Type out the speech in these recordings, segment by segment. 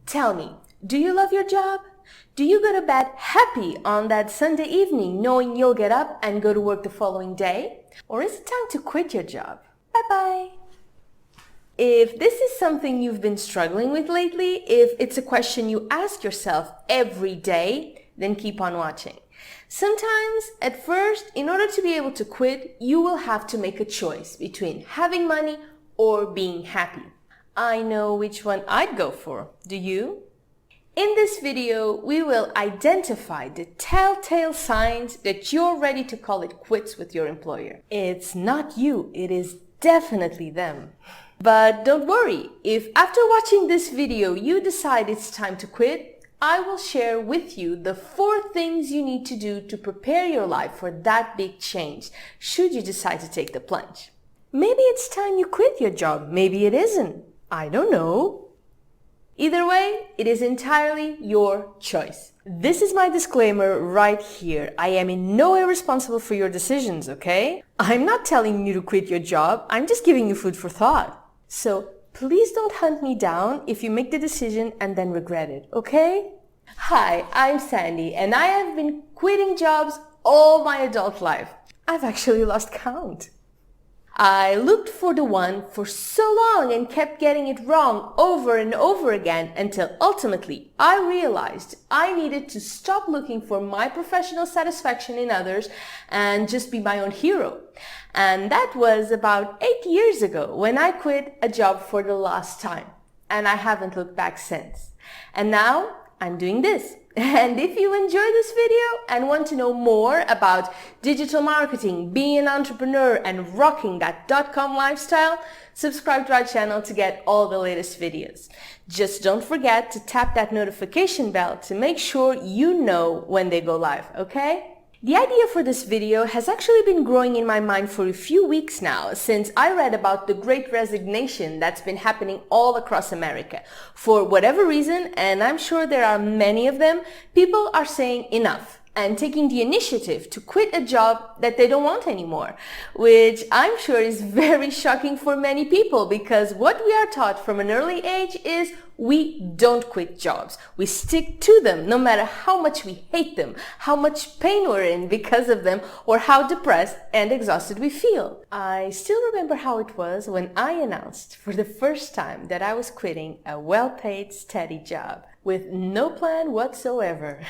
Tell me, do you love your job? Do you go to bed happy on that Sunday evening knowing you'll get up and go to work the following day? Or is it time to quit your job? Bye-bye. If this is something you've been struggling with lately, if it's a question you ask yourself every day, then keep on watching. Sometimes, at first, in order to be able to quit, you will have to make a choice between having money or being happy. I know which one I'd go for. Do you? In this video, we will identify the telltale signs that you're ready to call it quits with your employer. It's not you, it is definitely them. But don't worry, if after watching this video you decide it's time to quit, I will share with you the 4 things you need to do to prepare your life for that big change, should you decide to take the plunge. Maybe it's time you quit your job, maybe it isn't. I don't know. Either way, it is entirely your choice. This is my disclaimer right here. I am in no way responsible for your decisions, okay? I'm not telling you to quit your job. I'm just giving you food for thought. So please don't hunt me down if you make the decision and then regret it, okay? Hi, I'm Sandy, and I have been quitting jobs all my adult life. I've actually lost count. I looked for the one for so long and kept getting it wrong over and over again until ultimately I realized I needed to stop looking for my professional satisfaction in others and just be my own hero. And that was about 8 years ago when I quit a job for the last time. And I haven't looked back since. And now I'm doing this. And if you enjoyed this video and want to know more about digital marketing, being an entrepreneur, and rocking that .com lifestyle, subscribe to our channel to get all the latest videos. Just don't forget to tap that notification bell to make sure you know when they go live, okay? The idea for this video has actually been growing in my mind for a few weeks now, since I read about the great resignation that's been happening all across America. For whatever reason, and I'm sure there are many of them, people are saying enough and taking the initiative to quit a job that they don't want anymore, which I'm sure is very shocking for many people, because what we are taught from an early age is we don't quit jobs. We stick to them no matter how much we hate them, how much pain we're in because of them, or how depressed and exhausted we feel. I still remember how it was when I announced for the first time that I was quitting a well-paid, steady job with no plan whatsoever.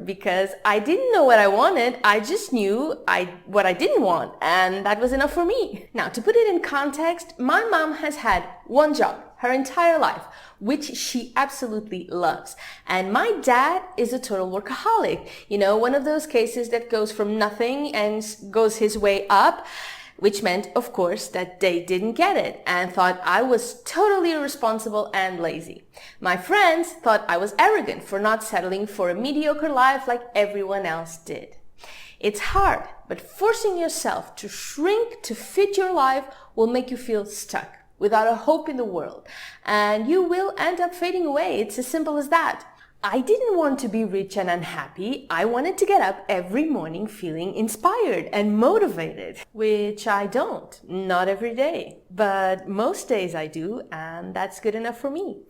Because I didn't know what I wanted, I just knew what I didn't want, and that was enough for me. Now, to put it in context, my mom has had one job her entire life, which she absolutely loves. And my dad is a total workaholic. You know, one of those cases that goes from nothing and goes his way up, which meant, of course, that they didn't get it and thought I was totally irresponsible and lazy. My friends thought I was arrogant for not settling for a mediocre life like everyone else did. It's hard, but forcing yourself to shrink to fit your life will make you feel stuck, without a hope in the world, and you will end up fading away. It's as simple as that. I didn't want to be rich and unhappy. I wanted to get up every morning feeling inspired and motivated, which I don't, not every day, but most days I do, and that's good enough for me.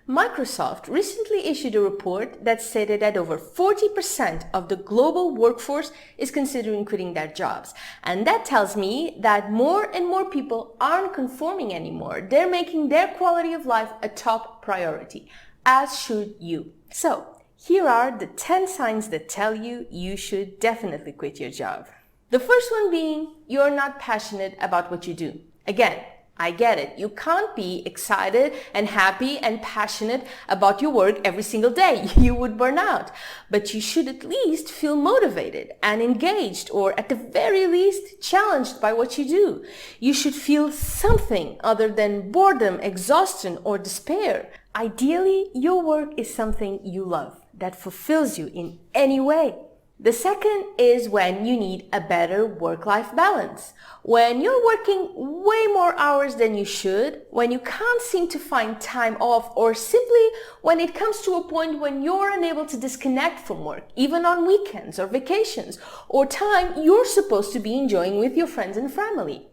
Microsoft recently issued a report that stated that over 40% of the global workforce is considering quitting their jobs. And that tells me that more and more people aren't conforming anymore. They're making their quality of life a top priority, as should you. So, here are the 10 signs that tell you you should definitely quit your job. The first one being, you're not passionate about what you do. Again, I get it. You can't be excited and happy and passionate about your work every single day. You would burn out. But you should at least feel motivated and engaged, or at the very least challenged by what you do. You should feel something other than boredom, exhaustion, or despair. Ideally, your work is something you love, that fulfills you in any way. The second is when you need a better work-life balance. When you're working way more hours than you should, when you can't seem to find time off, or simply when it comes to a point when you're unable to disconnect from work, even on weekends or vacations, or time you're supposed to be enjoying with your friends and family.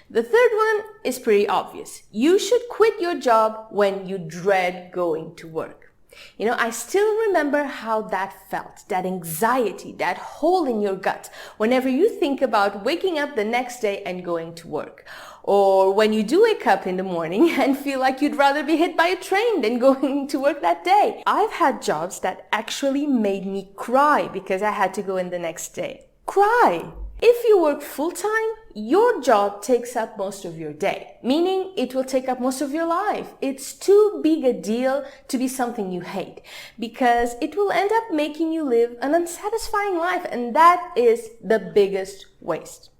The third one is pretty obvious. You should quit your job when you dread going to work. I still remember how that felt, that anxiety, that hole in your gut, whenever you think about waking up the next day and going to work. Or when you do wake up in the morning and feel like you'd rather be hit by a train than going to work that day. I've had jobs that actually made me cry because I had to go in the next day. Cry! If you work full-time, your job takes up most of your day, meaning it will take up most of your life. It's too big a deal to be something you hate, because it will end up making you live an unsatisfying life, and that is the biggest waste.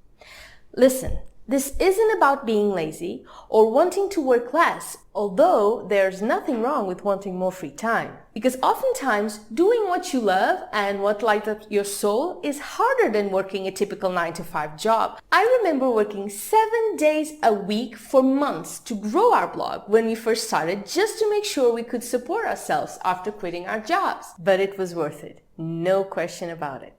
Listen, this isn't about being lazy or wanting to work less, although there's nothing wrong with wanting more free time. Because oftentimes, doing what you love and what lights up your soul is harder than working a typical 9-to-5 job. I remember working 7 days a week for months to grow our blog when we first started, just to make sure we could support ourselves after quitting our jobs. But it was worth it. No question about it.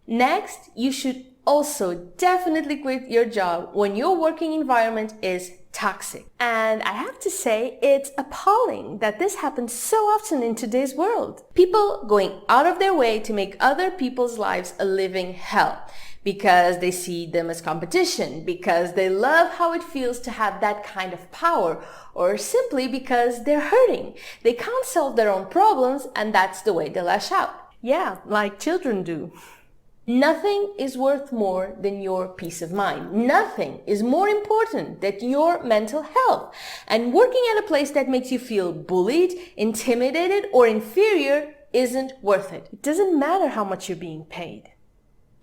Next, you should also definitely quit your job when your working environment is toxic. And I have to say, it's appalling that this happens so often in today's world. People going out of their way to make other people's lives a living hell because they see them as competition, because they love how it feels to have that kind of power, or simply because they're hurting. They can't solve their own problems, and that's the way they lash out. Yeah, like children do. Nothing is worth more than your peace of mind. Nothing is more important than your mental health. And working at a place that makes you feel bullied, intimidated, or inferior isn't worth it. It doesn't matter how much you're being paid.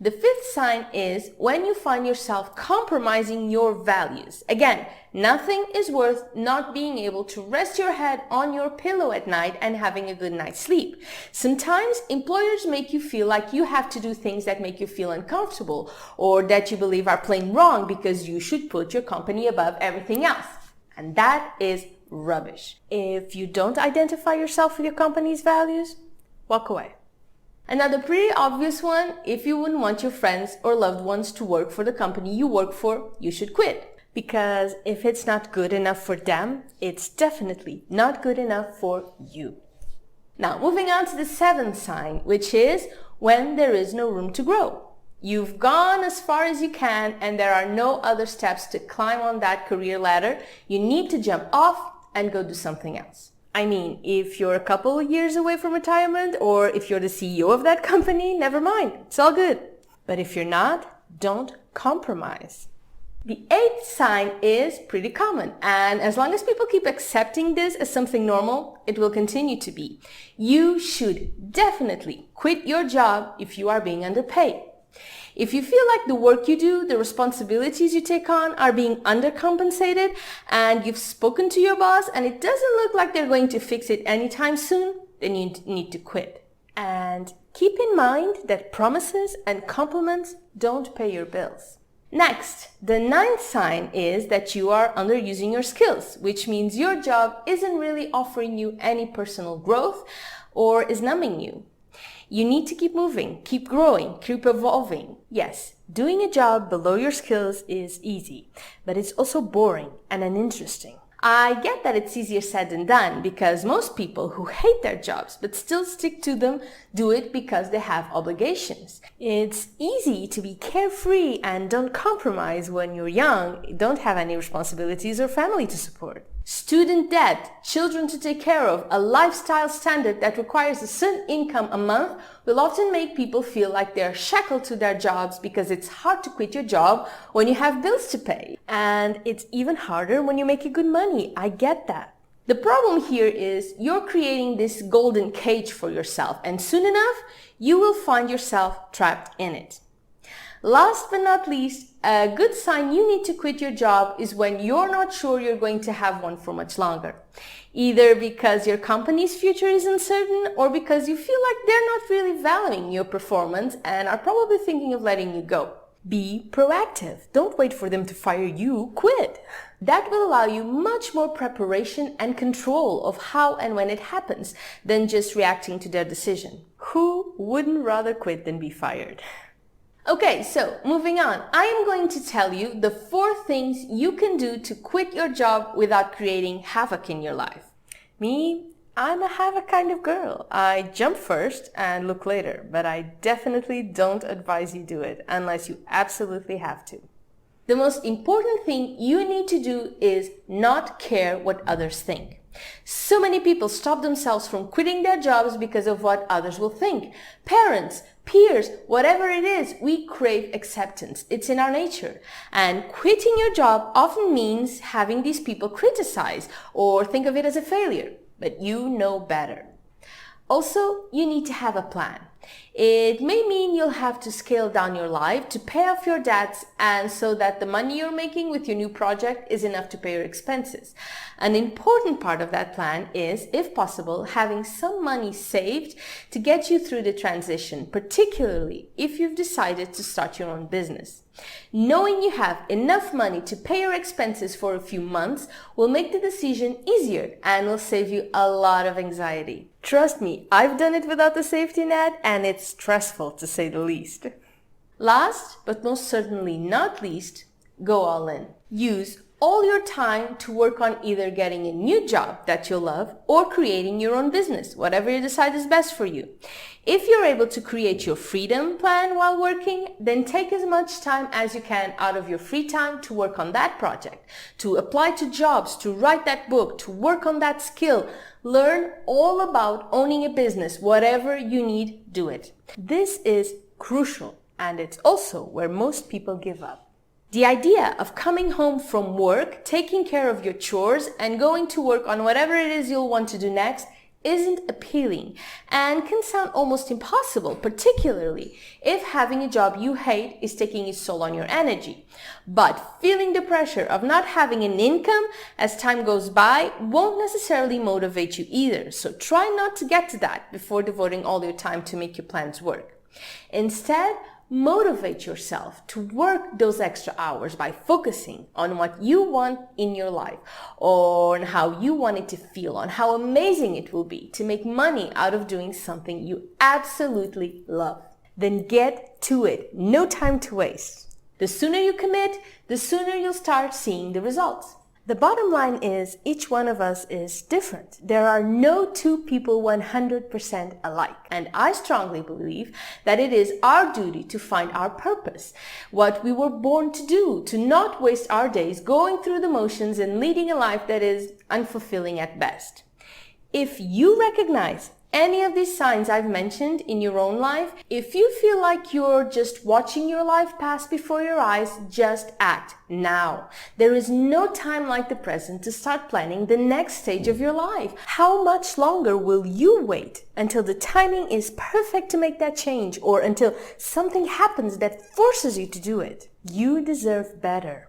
The fifth sign is when you find yourself compromising your values. Again, nothing is worth not being able to rest your head on your pillow at night and having a good night's sleep. Sometimes employers make you feel like you have to do things that make you feel uncomfortable, or that you believe are plain wrong because you should put your company above everything else. And that is rubbish. If you don't identify yourself with your company's values, walk away. Another pretty obvious one, if you wouldn't want your friends or loved ones to work for the company you work for, you should quit. Because if it's not good enough for them, it's definitely not good enough for you. Now, moving on to the seventh sign, which is when there is no room to grow. You've gone as far as you can and there are no other steps to climb on that career ladder. You need to jump off and go do something else. I mean, if you're a couple of years away from retirement, or if you're the CEO of that company, never mind, it's all good. But if you're not, don't compromise. The eighth sign is pretty common, and as long as people keep accepting this as something normal, it will continue to be. You should definitely quit your job if you are being underpaid. If you feel like the work you do, the responsibilities you take on are being undercompensated, and you've spoken to your boss and it doesn't look like they're going to fix it anytime soon, then you need to quit. And keep in mind that promises and compliments don't pay your bills. Next, the ninth sign is that you are underusing your skills, which means your job isn't really offering you any personal growth or is numbing you. You need to keep moving, keep growing, keep evolving. Yes, doing a job below your skills is easy, but it's also boring and uninteresting. I get that it's easier said than done, because most people who hate their jobs but still stick to them do it because they have obligations. It's easy to be carefree and don't compromise when you're young, don't have any responsibilities or family to support. Student debt, children to take care of, a lifestyle standard that requires a certain income a month will often make people feel like they're shackled to their jobs, because it's hard to quit your job when you have bills to pay. And it's even harder when you're making good money. I get that. The problem here is you're creating this golden cage for yourself, and soon enough, you will find yourself trapped in it. Last but not least, a good sign you need to quit your job is when you're not sure you're going to have one for much longer. Either because your company's future is uncertain, or because you feel like they're not really valuing your performance and are probably thinking of letting you go. Be proactive. Don't wait for them to fire you. Quit. That will allow you much more preparation and control of how and when it happens than just reacting to their decision. Who wouldn't rather quit than be fired? Okay, so moving on, I am going to tell you the 4 things you can do to quit your job without creating havoc in your life. Me, I'm a havoc kind of girl. I jump first and look later, but I definitely don't advise you do it unless you absolutely have to. The most important thing you need to do is not care what others think. So many people stop themselves from quitting their jobs because of what others will think. Parents, peers, whatever it is, we crave acceptance. It's in our nature. And quitting your job often means having these people criticize or think of it as a failure. But you know better. Also, you need to have a plan. It may mean you'll have to scale down your life to pay off your debts and so that the money you're making with your new project is enough to pay your expenses. An important part of that plan is, if possible, having some money saved to get you through the transition, particularly if you've decided to start your own business. Knowing you have enough money to pay your expenses for a few months will make the decision easier and will save you a lot of anxiety. Trust me, I've done it without the safety net and it's stressful to say the least. Last, but most certainly not least, go all in. Use all your time to work on either getting a new job that you'll love or creating your own business, whatever you decide is best for you. If you're able to create your freedom plan while working, then take as much time as you can out of your free time to work on that project, to apply to jobs, to write that book, to work on that skill. Learn all about owning a business. Whatever you need, do it. This is crucial, and it's also where most people give up. The idea of coming home from work, taking care of your chores, and going to work on whatever it is you'll want to do next isn't appealing and can sound almost impossible, particularly if having a job you hate is taking its toll on your energy. But feeling the pressure of not having an income as time goes by won't necessarily motivate you either, so try not to get to that before devoting all your time to make your plans work. Instead, motivate yourself to work those extra hours by focusing on what you want in your life, on how you want it to feel, on how amazing it will be to make money out of doing something you absolutely love. Then get to it. No time to waste. The sooner you commit, the sooner you'll start seeing the results. The bottom line is each one of us is different. There are no 2 people 100% alike. And I strongly believe that it is our duty to find our purpose, what we were born to do, to not waste our days going through the motions and leading a life that is unfulfilling at best. If you recognize any of these signs I've mentioned in your own life, if you feel like you're just watching your life pass before your eyes, just act now. There is no time like the present to start planning the next stage of your life. How much longer will you wait until the timing is perfect to make that change, or until something happens that forces you to do it? You deserve better.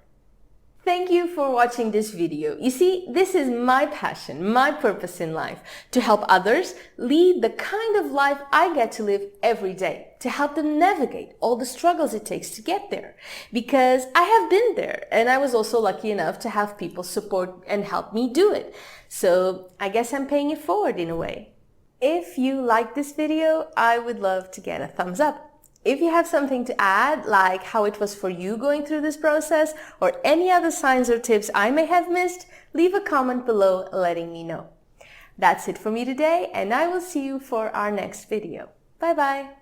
Thank you for watching this video. You see, this is my passion, my purpose in life, to help others lead the kind of life I get to live every day, to help them navigate all the struggles it takes to get there. Because I have been there, and I was also lucky enough to have people support and help me do it. So I guess I'm paying it forward in a way. If you like this video, I would love to get a thumbs up. If you have something to add, like how it was for you going through this process, or any other signs or tips I may have missed, leave a comment below letting me know. That's it for me today, and I will see you for our next video. Bye bye!